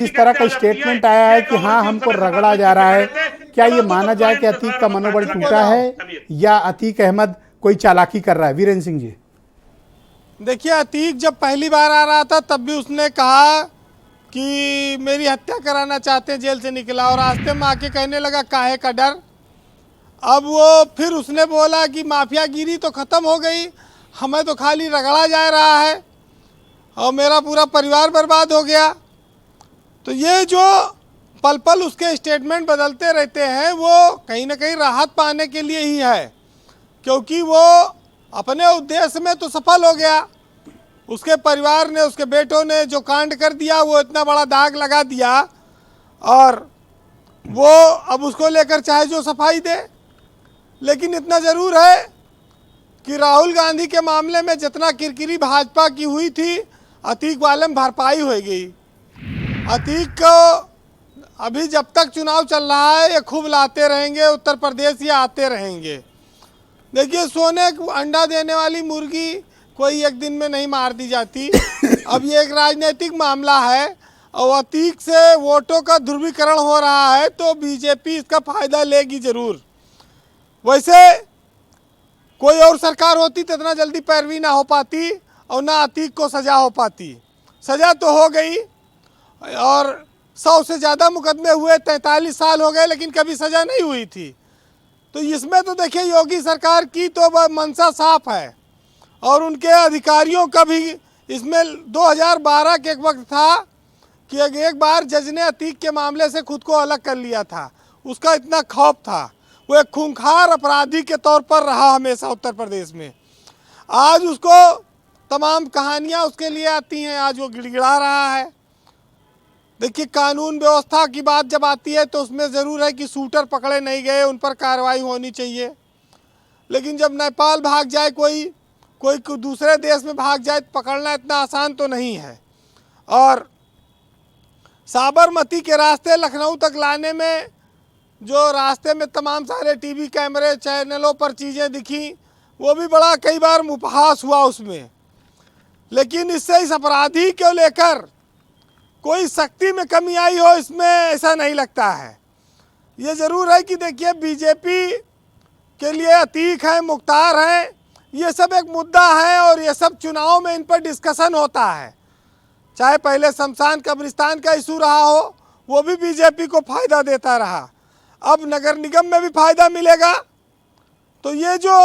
जिस तरह का स्टेटमेंट आया है कि हाँ हमको रगड़ा जा रहा है, क्या ये माना जाए कि अतीक का मनोबल टूटा है या अतीक अहमद कोई चालाकी कर रहा है? वीरेंद्र सिंह जी, देखिए, अतीक जब पहली बार आ रहा था तब भी उसने कहा कि मेरी हत्या कराना चाहते हैं, जेल से निकला और रास्ते में आके कहने लगा काहे का डर। अब वो फिर उसने बोला कि माफियागिरी तो ख़त्म हो गई, हमें तो खाली रगड़ा जा रहा है और मेरा पूरा परिवार बर्बाद हो गया। तो ये जो पल पल उसके स्टेटमेंट बदलते रहते हैं वो कहीं ना कहीं राहत पाने के लिए ही है, क्योंकि वो अपने उद्देश्य में तो सफल हो गया। उसके परिवार ने, उसके बेटों ने जो कांड कर दिया वो इतना बड़ा दाग लगा दिया और वो अब उसको लेकर चाहे जो सफाई दे। लेकिन इतना ज़रूर है कि राहुल गांधी के मामले में जितना किरकिरी भाजपा की हुई थी, अतीक वाले में भरपाई हो गई। अतीक को अभी जब तक चुनाव चल रहा है ये खूब लाते रहेंगे, उत्तर प्रदेश ये आते रहेंगे। देखिए, सोने को अंडा देने वाली मुर्गी कोई एक दिन में नहीं मार दी जाती। अब ये एक राजनीतिक मामला है और अतीक से वोटों का ध्रुवीकरण हो रहा है तो बीजेपी इसका फायदा लेगी जरूर। वैसे कोई और सरकार होती तो इतना जल्दी पैरवी ना हो पाती और ना अतीक को सज़ा हो पाती। सज़ा तो हो गई और 100 से ज़्यादा मुकदमे हुए, 43 साल हो गए, लेकिन कभी सज़ा नहीं हुई थी। तो इसमें तो देखिए योगी सरकार की तो मंशा साफ है और उनके अधिकारियों का भी। इसमें 2012 के एक वक्त था कि एक बार जज ने अतीक के मामले से खुद को अलग कर लिया था। उसका इतना खौफ था, वो एक खूंखार अपराधी के तौर पर रहा हमेशा उत्तर प्रदेश में। आज उसको तमाम कहानियां उसके लिए आती हैं, आज वो गिड़गिड़ा रहा है। देखिए, कानून व्यवस्था की बात जब आती है तो उसमें ज़रूर है कि शूटर पकड़े नहीं गए, उन पर कार्रवाई होनी चाहिए। लेकिन जब नेपाल भाग जाए कोई दूसरे देश में भाग जाए तो पकड़ना इतना आसान तो नहीं है। और साबरमती के रास्ते लखनऊ तक लाने में जो रास्ते में तमाम सारे टीवी कैमरे चैनलों पर चीज़ें दिखी, वो भी बड़ा कई बार उपहास हुआ उसमें। लेकिन इससे इस अपराधी को लेकर कोई शक्ति में कमी आई हो, इसमें ऐसा नहीं लगता है। ये ज़रूर है कि देखिए, बीजेपी के लिए अतीक है, मुख्तार हैं, ये सब एक मुद्दा है और ये सब चुनाव में इन पर डिस्कशन होता है। चाहे पहले शमशान कब्रिस्तान का इशू रहा हो, वो भी बीजेपी को फ़ायदा देता रहा। अब नगर निगम में भी फ़ायदा मिलेगा। तो ये जो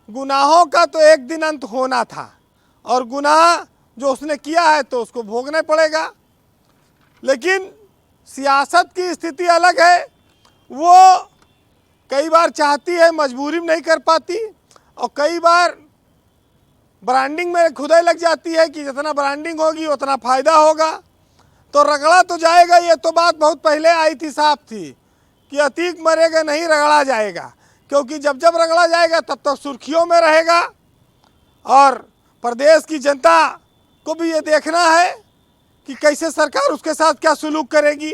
गुनाहों का तो एक दिन अंत होना था और गुनाह जो उसने किया है तो उसको भोगना पड़ेगा। लेकिन सियासत की स्थिति अलग है, वो कई बार चाहती है, मजबूरी में नहीं कर पाती और कई बार ब्रांडिंग में खुद ही लग जाती है कि जितना ब्रांडिंग होगी उतना फ़ायदा होगा। तो रगड़ा तो जाएगा, ये तो बात बहुत पहले आई थी, साफ थी कि अतीक मरेगा नहीं, रगड़ा जाएगा। क्योंकि जब जब रगड़ा जाएगा तब तक सुर्खियों में रहेगा और प्रदेश की जनता को भी ये देखना है कि कैसे सरकार उसके साथ क्या सुलूक करेगी।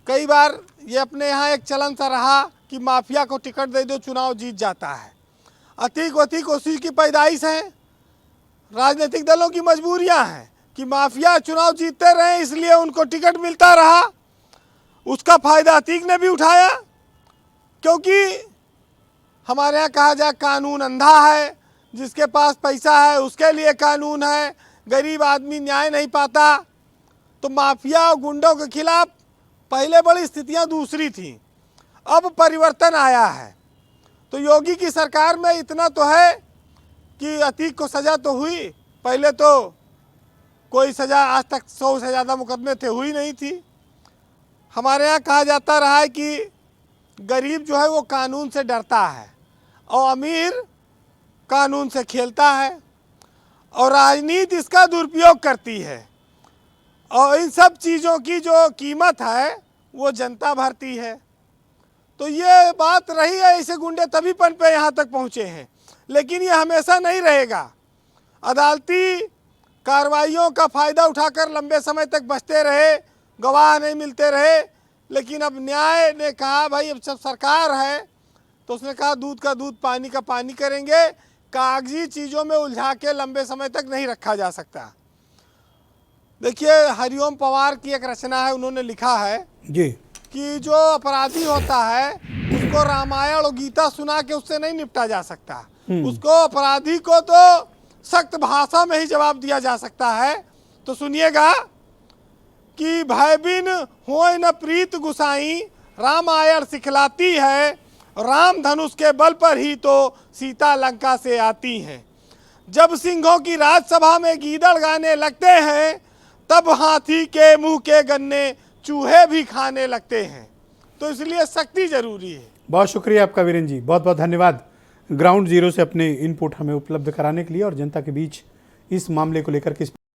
कई बार ये अपने यहाँ एक चलन सा रहा कि माफिया को टिकट दे दो चुनाव जीत जाता है। अतीक उसी की पैदाइश है, राजनीतिक दलों की मजबूरियां हैं कि माफिया चुनाव जीतते रहे इसलिए उनको टिकट मिलता रहा। उसका फ़ायदा अतीक ने भी उठाया, क्योंकि हमारे यहाँ कहा जाए कानून अंधा है, जिसके पास पैसा है उसके लिए कानून है, गरीब आदमी न्याय नहीं पाता। तो माफिया और गुंडों के खिलाफ पहले बड़ी स्थितियां दूसरी थी, अब परिवर्तन आया है। तो योगी की सरकार में इतना तो है कि अतीक को सज़ा तो हुई, पहले तो कोई सज़ा आज तक 100 से ज़्यादा मुकदमे थे हुई नहीं थी। हमारे यहाँ कहा जाता रहा है कि गरीब जो है वो कानून से डरता है और अमीर कानून से खेलता है और राजनीति इसका दुरुपयोग करती है और इन सब चीज़ों की जो कीमत है वो जनता भरती है। तो ये बात रही है, ऐसे गुंडे तभी पन पे यहाँ तक पहुँचे हैं। लेकिन ये हमेशा नहीं रहेगा। अदालती कार्रवाइयों का फ़ायदा उठाकर लंबे समय तक बचते रहे, गवाह नहीं मिलते रहे। लेकिन अब न्याय ने कहा भाई अब सब सरकार है, तो उसने कहा दूध का दूध पानी का पानी करेंगे। कागजी चीज़ों में उलझा के लंबे समय तक नहीं रखा जा सकता। देखिए, हरिओम पवार की एक रचना है, उन्होंने लिखा है जी कि जो अपराधी होता है उसको रामायण और गीता सुना के उससे नहीं निपटा जा सकता। उसको, अपराधी को तो सख्त भाषा में ही जवाब दिया जा सकता है। तो सुनिएगा कि भयबिन होय न प्रीत गुसाई, रामायण सिखलाती है, राम धनुष के बल पर ही तो सीता लंका से आती है। जब सिंहों की राजसभा में गीदड़ गाने लगते हैं, तब हाथी के मुंह के गन्ने चूहे भी खाने लगते हैं। तो इसलिए सख्ती जरूरी है। बहुत शुक्रिया आपका वीरेंद्र जी, बहुत बहुत धन्यवाद ग्राउंड जीरो से अपने इनपुट हमें उपलब्ध कराने के लिए और जनता के बीच इस मामले को लेकर किस